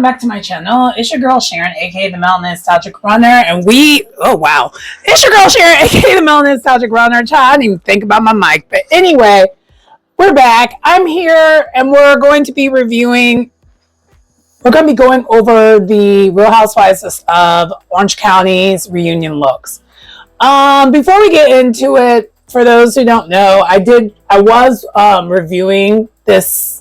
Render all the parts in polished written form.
welcome back to my channel. It's your girl Sharon, aka the Melanin Nostalgic Runner, and it's your girl Sharon, aka the Melanin Nostalgic Runner. I didn't even think about my mic, but anyway, we're back. I'm here, and we're going to be going over the Real Housewives of Orange County's reunion looks. Before we get into it, for those who don't know, I was reviewing this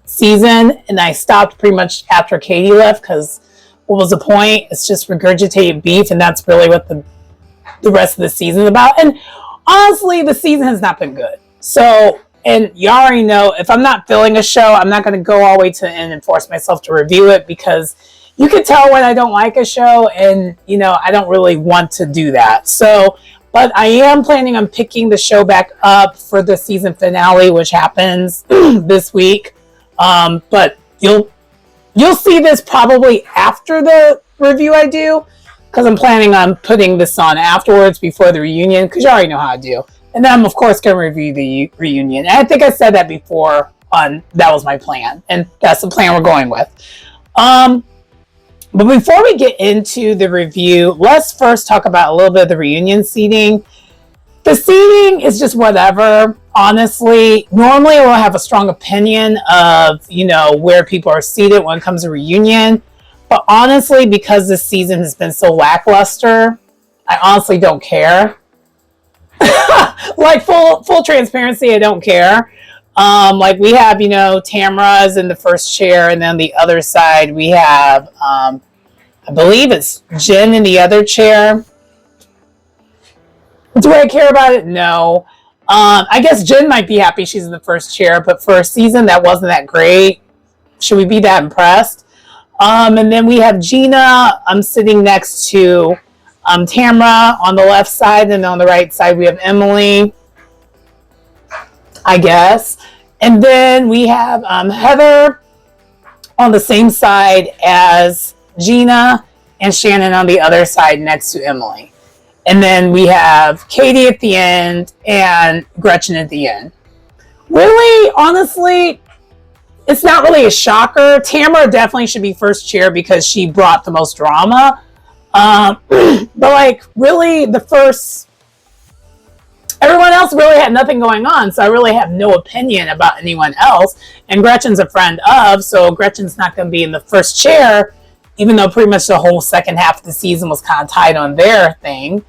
season, and I stopped pretty much after Katie left because what was the point? It's just regurgitated beef, and that's really what the rest of the season is about. And honestly, the season has not been good. So, and you already know, if I'm not feeling a show, I'm not going to go all the way to the end and force myself to review it, because you can tell when I don't like a show, and I don't really want to do that. So, but I am planning on picking the show back up for the season finale, which happens this week. But you'll see this probably after the review I do, because I'm planning on putting this on afterwards before the reunion, because you already know how I do. And then I'm of course going to review the reunion. And I think I said that before that was my plan, and that's the plan we're going with. But before we get into the review, let's first talk about a little bit of the reunion seating. The seating is just whatever. Honestly, normally we'll have a strong opinion of, where people are seated when it comes to reunion. But honestly, because this season has been so lackluster, I honestly don't care. Like full transparency, I don't care. Like we have, Tamra's in the first chair, and then the other side we have, I believe it's Jen in the other chair. Do I care about it? No. I guess Jen might be happy she's in the first chair, but for a season that wasn't that great, should we be that impressed? And then we have Gina sitting next to Tamra on the left side, and on the right side we have Emily, I guess. And then we have Heather on the same side as Gina, and Shannon on the other side next to Emily. And then we have Katie at the end and Gretchen at the end. Really, honestly, it's not really a shocker. Tamra definitely should be first chair because she brought the most drama. But really everyone else really had nothing going on. So I really have no opinion about anyone else. And Gretchen's a friend of, so Gretchen's not going to be in the first chair, even though pretty much the whole second half of the season was kind of tied on their thing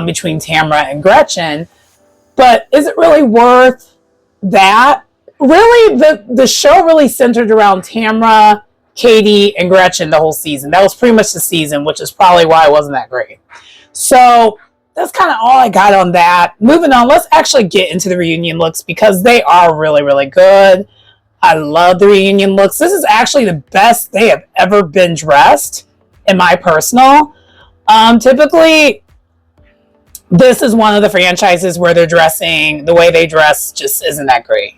between Tamra and Gretchen. But is it really worth that? Really, the show really centered around Tamra, Katie, and Gretchen the whole season. That was pretty much the season, which is probably why it wasn't that great. So that's kind of all I got on that. Moving on, let's actually get into the reunion looks, because they are really, really good. I love the reunion looks. This is actually the best they have ever been dressed, in my personal. Typically, this is one of the franchises where the way they dress just isn't that great.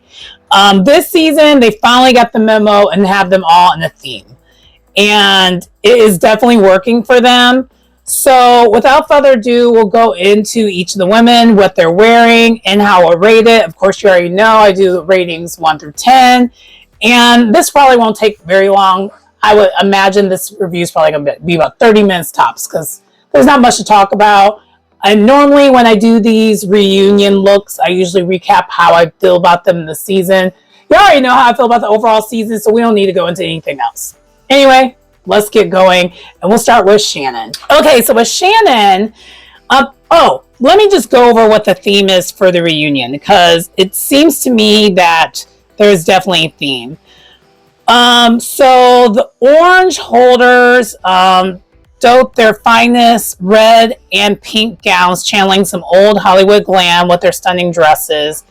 This season, they finally got the memo and have them all in a theme. And it is definitely working for them. So without further ado, we'll go into each of the women, what they're wearing, and how I rate it. Of course, you already know I do ratings 1 through 10. And this probably won't take very long. I would imagine this review is probably going to be about 30 minutes tops, because there's not much to talk about. And normally when I do these reunion looks, I usually recap how I feel about them in the season. You already know how I feel about the overall season, so we don't need to go into anything else. Anyway, let's get going, and we'll start with Shannon. Okay, so with Shannon, let me just go over what the theme is for the reunion, because it seems to me that there's definitely a theme. So the orange holders dote their finest red and pink gowns, channeling some old Hollywood glam with their stunning dresses.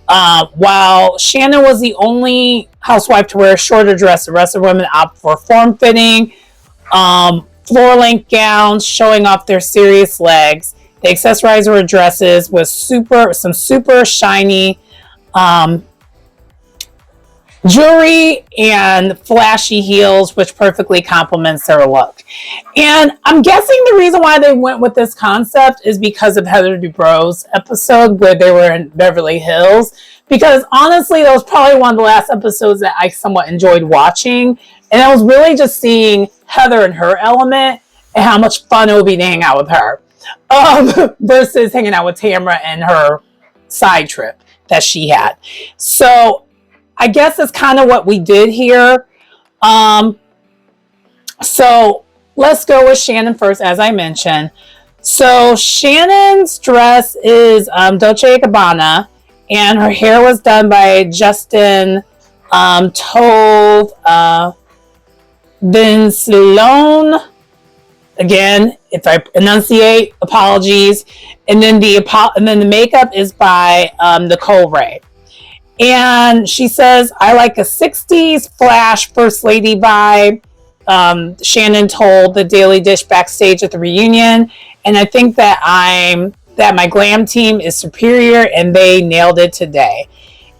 While Shannon was the only housewife to wear a shorter dress, the rest of the women opt for form-fitting, floor-length gowns showing off their serious legs. They accessorize their dresses with some super shiny jewelry and flashy heels, which perfectly complements their look. And I'm guessing the reason why they went with this concept is because of Heather Dubrow's episode where they were in Beverly Hills. Because honestly, that was probably one of the last episodes that I somewhat enjoyed watching. And I was really just seeing Heather in her element and how much fun it would be to hang out with her versus hanging out with Tamra and her side trip that she had. So I guess that's kind of what we did here. So let's go with Shannon first, as I mentioned. So Shannon's dress is Dolce & Gabbana, and her hair was done by Justin Tove Vincelone. Again, if I enunciate, apologies. And then the makeup is by Nicole Ray. And she says, I like a 60s flash First Lady vibe. Shannon told the Daily Dish backstage at the reunion. And I think that my glam team is superior and they nailed it today.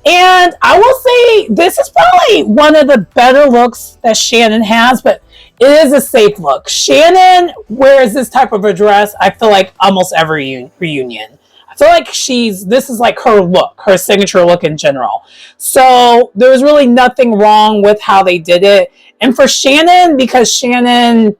And I will say this is probably one of the better looks that Shannon has, but it is a safe look. Shannon wears this type of a dress, I feel like, almost every reunion. I feel like this is like her look, her signature look in general. So there was really nothing wrong with how they did it. And for Shannon, because Shannon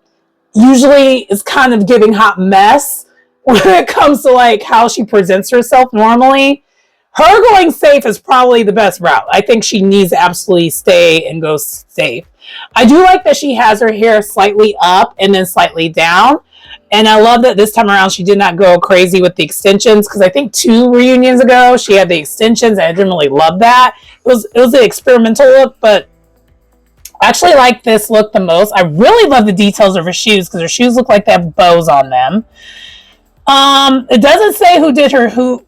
usually is kind of giving hot mess when it comes to like how she presents herself normally, her going safe is probably the best route. I think she needs to absolutely stay and go safe. I do like that she has her hair slightly up and then slightly down. And I love that this time around she did not go crazy with the extensions, because I think 2 reunions ago she had the extensions and I didn't really love that. It was an experimental look, but I actually like this look the most. I really love the details of her shoes, because her shoes look like they have bows on them. It doesn't say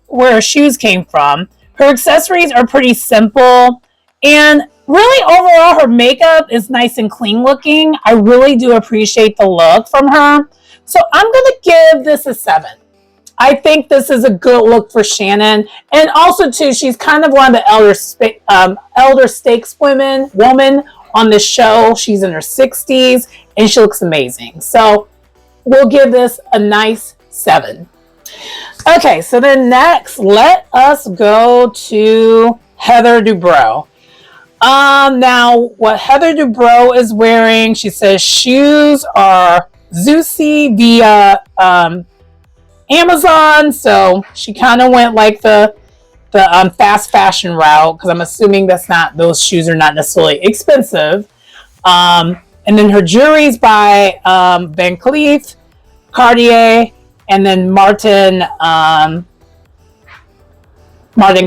where her shoes came from. Her accessories are pretty simple, and really overall her makeup is nice and clean looking. I really do appreciate the look from her. So I'm gonna give this a 7. I think this is a good look for Shannon, and also too, she's kind of one of the elder stakes woman on the show. She's in her 60s and she looks amazing. So we'll give this a nice 7. Okay, so then next, let us go to Heather Dubrow. Now what Heather Dubrow is wearing, she says shoes are Zusi via Amazon. So she kind of went like the fast fashion route, because I'm assuming those shoes are not necessarily expensive. And then her jewelry's by Van Cleef, Cartier, and then Martin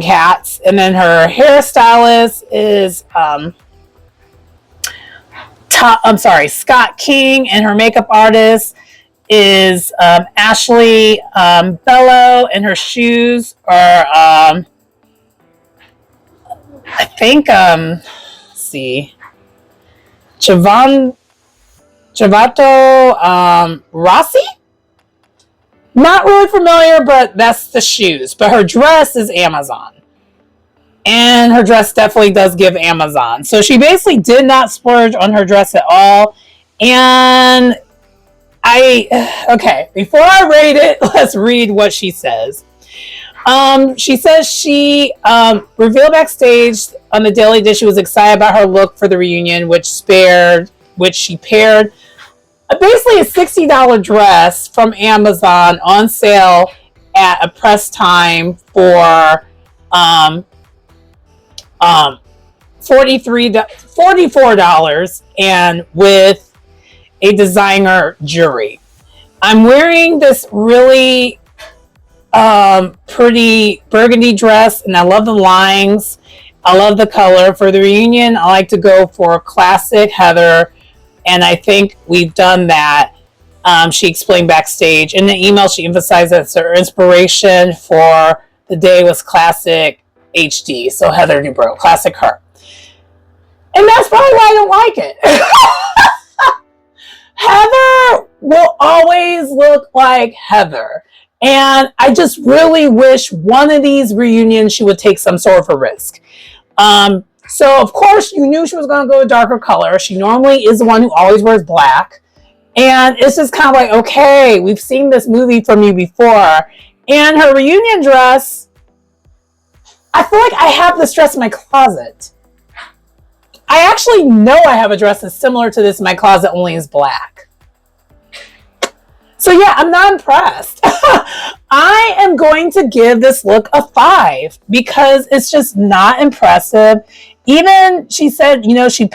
Katz. And then her hairstylist is Scott King, and her makeup artist is Ashley Bello, and her shoes are I think Chavato Rossi. Not really familiar, but that's the shoes. But her dress is Amazon. And her dress definitely does give Amazon. So she basically did not splurge on her dress at all. And before I rate it, let's read what she says. She says she revealed backstage on the Daily Dish she was excited about her look for the reunion, which she paired basically a $60 dress from Amazon on sale at a press time for $44, and with a designer jewelry. I'm wearing this really pretty burgundy dress, and I love the lines. I love the color. For the reunion, I like to go for classic Heather, and I think we've done that. She explained backstage. In the email, she emphasized that her inspiration for the day was classic HD. So Heather Dubrow, classic her. And that's probably why I don't like it. Heather will always look like Heather. And I just really wish one of these reunions she would take some sort of a risk. So, of course, you knew she was going to go a darker color. She normally is the one who always wears black. And it's just kind of like, okay, we've seen this movie from you before. And her reunion dress, I feel like I have this dress in my closet. I actually know I have a dress that's similar to this in my closet, only is black. So yeah, I'm not impressed. I am going to give this look a 5 because it's just not impressive. Even she said, you know, she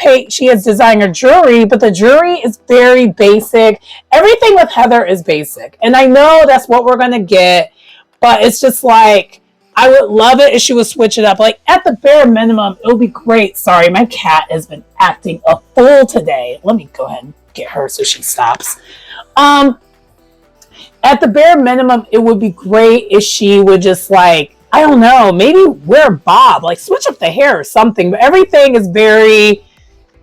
has designer jewelry, but the jewelry is very basic. Everything with Heather is basic. And I know that's what we're going to get, but it's just like, I would love it if she would switch it up. Like at the bare minimum, it would be great. Sorry, my cat has been acting a fool today. Let me go ahead and get her so she stops. At the bare minimum, it would be great if she would just like, I don't know, maybe wear bob, like switch up the hair or something. But everything is very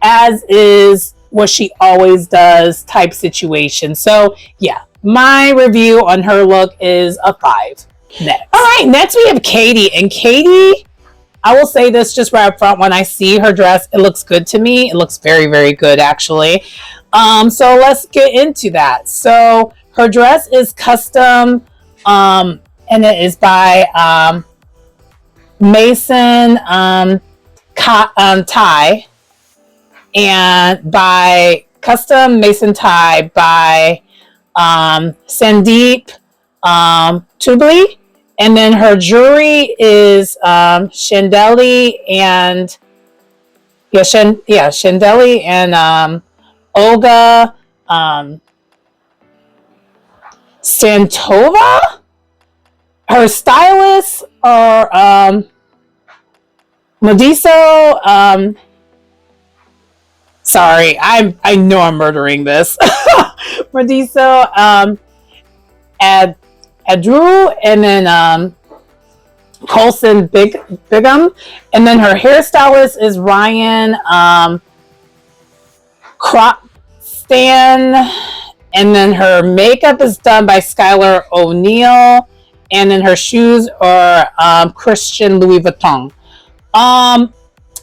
as is what she always does type situation. So yeah, my review on her look is a 5. Next. All right, next we have Katie. And Katie, I will say this just right up front, when I see her dress, it looks good to me. It looks very, very good actually. So let's get into that. So her dress is custom, and it is by Mason Tie, and by custom Mason Tie by Sandeep Tubli. And then her jewelry is Chandeli and Chandeli and Olga Santova. Her stylists are Modiso. Sorry, I know I'm murdering this. Modiso, Adru, and then Colson Bigham. And then her hairstylist is Ryan Cropstan. And then her makeup is done by Skylar O'Neill. And then her shoes are Christian Louis Vuitton.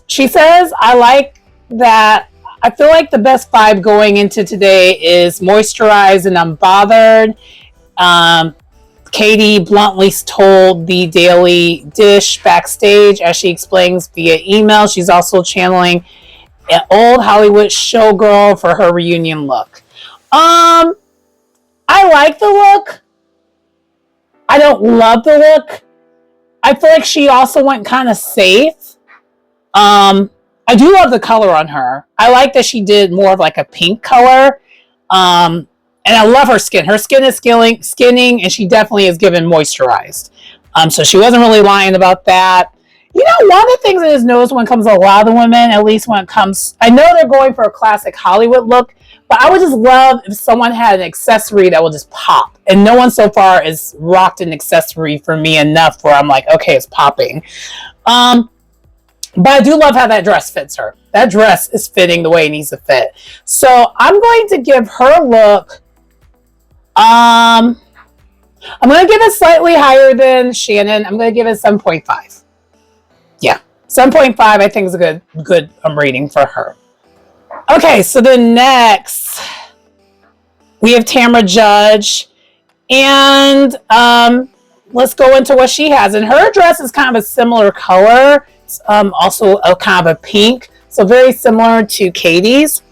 She says, I like that. I feel like the best vibe going into today is moisturized and unbothered. Katie bluntly told the Daily Dish backstage, as she explains via email, she's also channeling an old Hollywood showgirl for her reunion look. I like the look. I don't love the look. I feel like she also went kind of safe. I do love the color on her. I like that she did more of like a pink color. And I love her skin. Her skin is skinning, and she definitely is given moisturized. So she wasn't really lying about that. You know, one of the things that is noticed when it comes to a lot of the women, at least when it comes, I know they're going for a classic Hollywood look, but I would just love if someone had an accessory that will just pop. And no one so far has rocked an accessory for me enough where I'm like, okay, it's popping. But I do love how that dress fits her. That dress is fitting the way it needs to fit. So I'm going to give her look, I'm going to give it slightly higher than Shannon. I'm going to give it 7.5. Yeah, 7.5 I think is a good rating for her. Okay, so then next we have Tamra Judge, and let's go into what she has. And her dress is kind of a similar color. It's also a kind of a pink, so very similar to Katie's.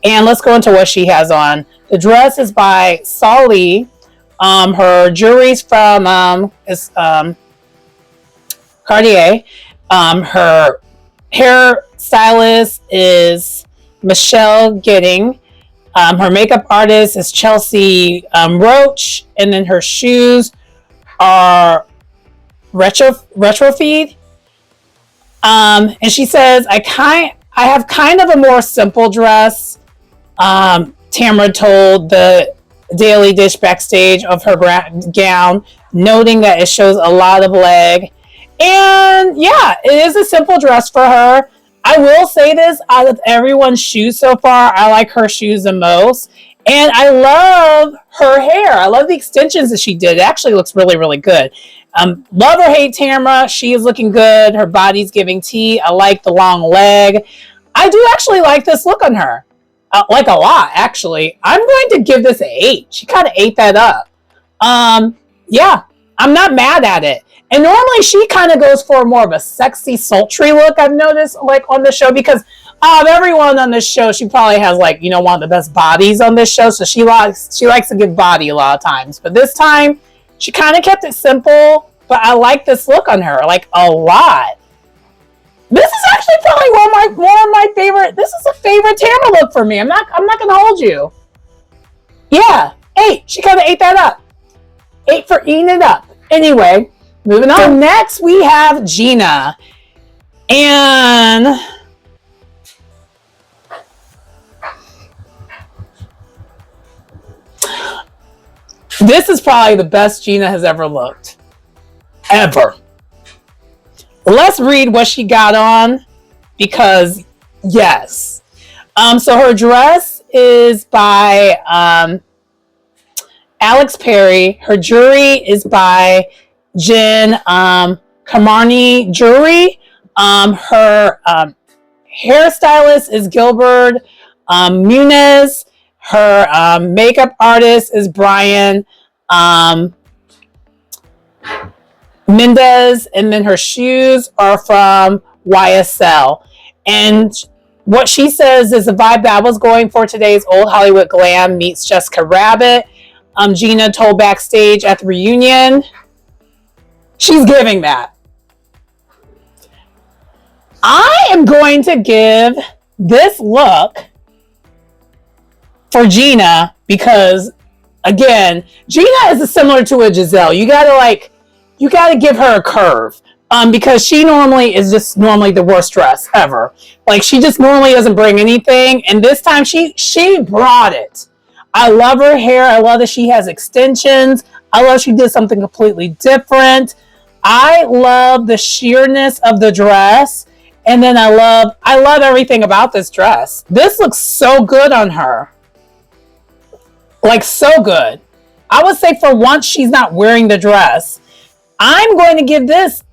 And let's go into what she has on. The dress is by Solly. Her jewelry's from Cartier. Her hair stylist is Michelle Gidding. Her makeup artist is Chelsea Roach. And then her shoes are Retrofeed. And she says, I have kind of a more simple dress. Tamra told the Daily Dish backstage of her gown, noting that it shows a lot of leg. And yeah, it is a simple dress for her. I will say this, out of everyone's shoes so far, I like her shoes the most. And I love her hair. I love the extensions that she did. It actually looks really, really good. Love or hate Tamra. She is looking good. Her body's giving tea. I like the long leg. I do actually like this look on her. Like a lot, actually. I'm going to give this an 8. She kind of ate that up. Yeah, I'm not mad at it. And normally she kind of goes for more of a sexy, sultry look, I've noticed, like on the show, because Of everyone on this show, she probably has like, one of the best bodies on this show. So she likes to give body a lot of times. But this time, she kind of kept it simple. But I like this look on her, like a lot. This is actually probably one of my favorite. This is a favorite Tamara look for me. I'm not gonna hold you. Yeah, 8. She kind of ate that up. 8 for eating it up. Anyway, moving on. Next, we have Gina. And this is probably the best Gina has ever looked. Ever. Let's read what she got on, because yes. So her dress is by Alex Perry. Her jewelry is by Jen Kamarni Jewelry. Her hairstylist is Gilbert Muniz. Her makeup artist is Brian Mendez, and then her shoes are from YSL. And what she says is the vibe that I was going for today's old Hollywood glam meets Jessica Rabbit. Gina told backstage at the reunion. She's giving that. I am going to give this look for Gina because, again, Gina is similar to a Giselle. You gotta give her a curve. Because she normally is just the worst dress ever. Like, she just normally doesn't bring anything. And this time she brought it. I love her hair. I love that she has extensions. I love she did something completely different. I love the sheerness of the dress. And then I love everything about this dress. This looks so good on her. Like, so good. I would say for once she's not wearing the dress. I'm going to give this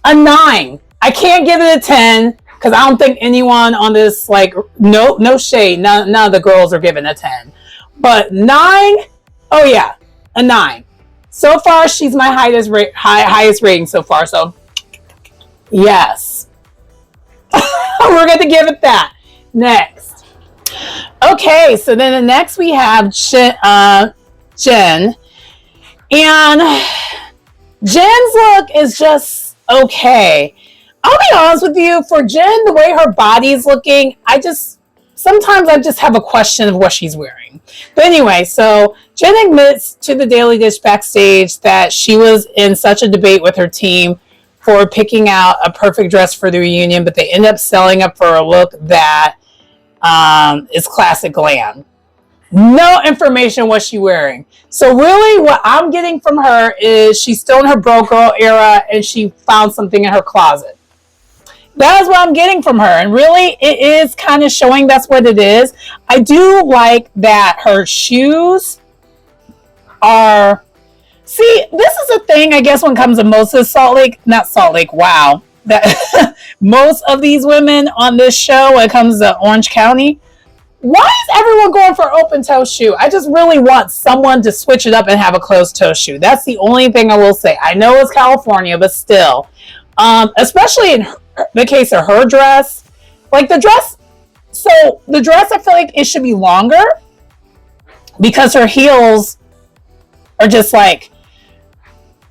a 9. I can't give it a 10 because I don't think anyone on this, like, no shade. None of the girls are giving a 10. But 9, oh yeah, a 9. So far, she's my highest rating so far. So, yes. We're going to give it that. Next. Okay, so then the next we have Jen. And Jen's look is just okay. I'll be honest with you, for Jen, the way her body's looking, sometimes I just have a question of what she's wearing. But anyway, so Jen admits to the Daily Dish backstage that she was in such a debate with her team for picking out a perfect dress for the reunion, but they end up selling up for a look that is classic glam. No information what she's wearing. So really what I'm getting from her is she's still in her bro girl era and she found something in her closet. That is what I'm getting from her. And really it is kind of showing that's what it is. I do like that her shoes are... See, this is a thing, I guess, when it comes to most of wow. That most of these women on this show, when it comes to Orange County, why is everyone going for open toe shoe? I just really want someone to switch it up and have a closed toe shoe. That's the only thing I will say. I know it's California, but still. Especially in the case of her dress. Like the dress, I feel like it should be longer because her heels are just like,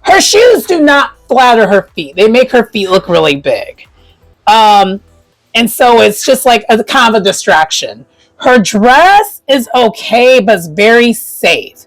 her shoes do not flatter her feet. They make her feet look really big. And so it's just like a kind of a distraction. Her dress is okay, but it's very safe.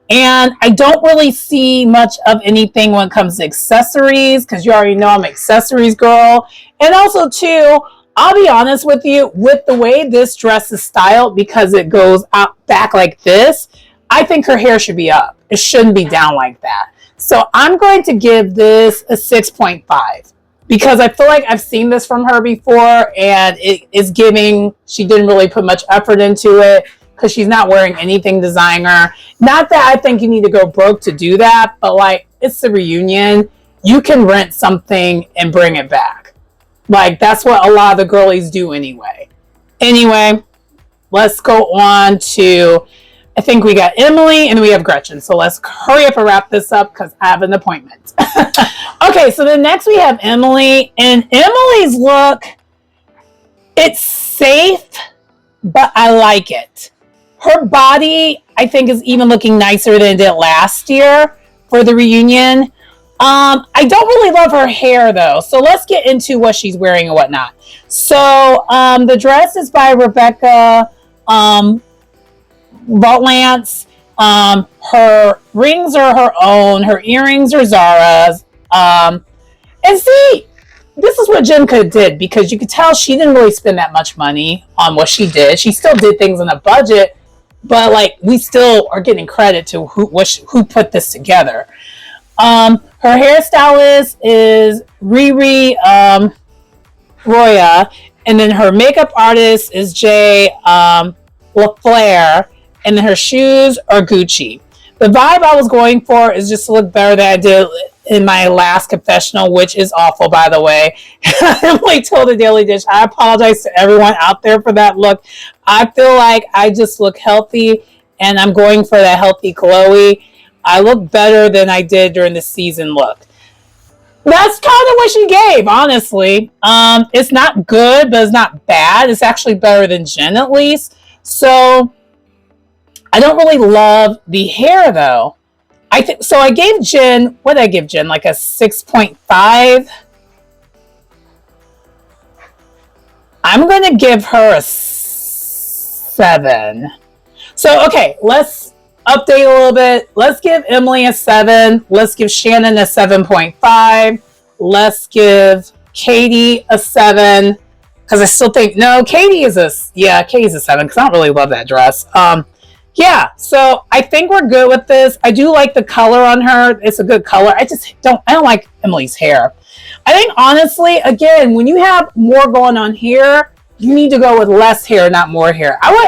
And I don't really see much of anything when it comes to accessories, because you already know I'm an accessories girl. And also, too, I'll be honest with you, with the way this dress is styled, because it goes out back like this, I think her hair should be up. It shouldn't be down like that. So I'm going to give this a 6.5. Because I feel like I've seen this from her before, and it is giving, she didn't really put much effort into it because she's not wearing anything designer. Not that I think you need to go broke to do that, but like, it's the reunion. You can rent something and bring it back. Like, that's what a lot of the girlies do anyway. Anyway, let's go on to, I think we got Emily and we have Gretchen. So let's hurry up and wrap this up because I have an appointment. Okay, so then next we have Emily. And Emily's look, It's safe, but I like it. Her body, I think, is even looking nicer than it did last year for the reunion. I don't really love her hair though, so let's get into what she's wearing and whatnot. So the dress is by Rebecca Volance. Her rings are her own. Her earrings are Zara's. And see, this is what Jen could have did, because you could tell she didn't really spend that much money on what she did. She still did things on a budget, but like we still are getting credit to who put this together. Her hairstylist is Riri Roya, and then her makeup artist is Jay LaFleur, and then her shoes are Gucci. The vibe I was going for is just to look better than I did in my last confessional, which is awful, by the way. Emily told the Daily Dish, I apologize to everyone out there for that look. I feel like I just look healthy, and I'm going for that healthy glowy. I look better than I did during the season look. That's kind of what she gave, honestly. It's not good, but it's not bad. It's actually better than Jen, at least. So I don't really love the hair, though. I think so. I gave Jen, what did I give Jen? Like a 6.5. I'm going to give her a 7. So, okay, let's update a little bit. Let's give Emily a 7. Let's give Shannon a 7.5. Let's give Katie a 7. Because I still think, no, Katie's a 7, because I don't really love that dress. Yeah, so I think we're good with this. I do like the color on her. It's a good color. I don't like Emily's hair. I think, honestly, again, when you have more going on here, you need to go with less hair, not more hair. I would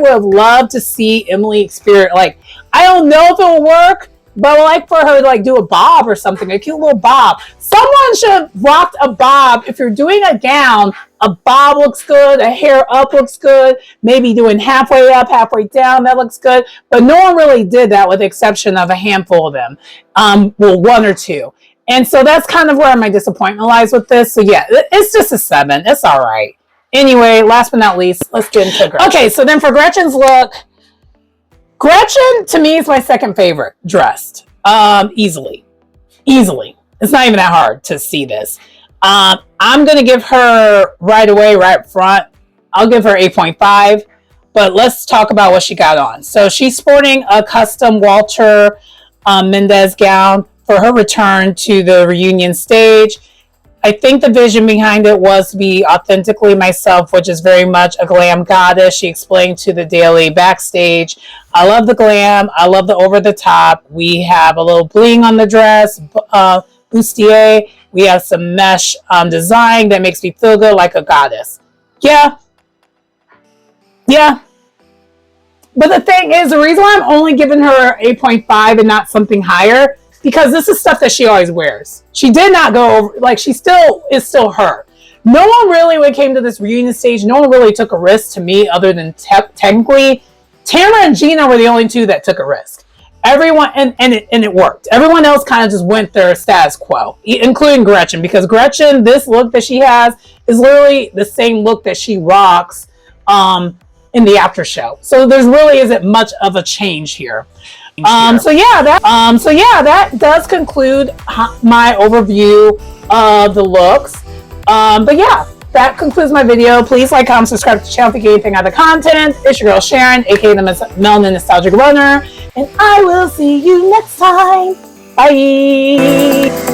have loved to see Emily experience, like, I don't know if it will work, but I would like for her to like do a bob or something, a cute little bob. Someone should have rocked a bob. If you're doing a gown, a bob looks good, a hair up looks good, maybe doing halfway up, halfway down, that looks good. But no one really did that with the exception of a handful of them. Well, one or two. And so that's kind of where my disappointment lies with this. So yeah, it's just a 7. It's all right. Anyway, last but not least, let's get into Gretchen. Okay, so then for Gretchen's look, Gretchen, to me, is my second favorite dressed. Easily. It's not even that hard to see this. I'm going to give her right away, right up front. I'll give her 8.5. But let's talk about what she got on. So she's sporting a custom Walter Mendez gown for her return to the reunion stage. I think the vision behind it was to be authentically myself, which is very much a glam goddess. She explained to the Daily backstage, I love the glam. I love the over the top. We have a little bling on the dress, bustier. We have some mesh design that makes me feel good like a goddess. Yeah. But the thing is, the reason why I'm only giving her 8.5 and not something higher, because this is stuff that she always wears. She did not go over, like, she still is still her. No one really, when it came to this reunion stage, no one really took a risk to me other than technically Tamara and Gina were the only two that took a risk. Everyone, and it worked. Everyone else kind of just went their status quo, including Gretchen, because Gretchen, this look that she has is literally the same look that she rocks in the after show. So there's really isn't much of a change here. So that does conclude my overview of the looks. But yeah, that concludes my video. Please like, comment, subscribe to the channel if you get anything out of the content. It's your girl Sharon, aka the Melanin Nostalgic Runner, and I will see you next time. Bye.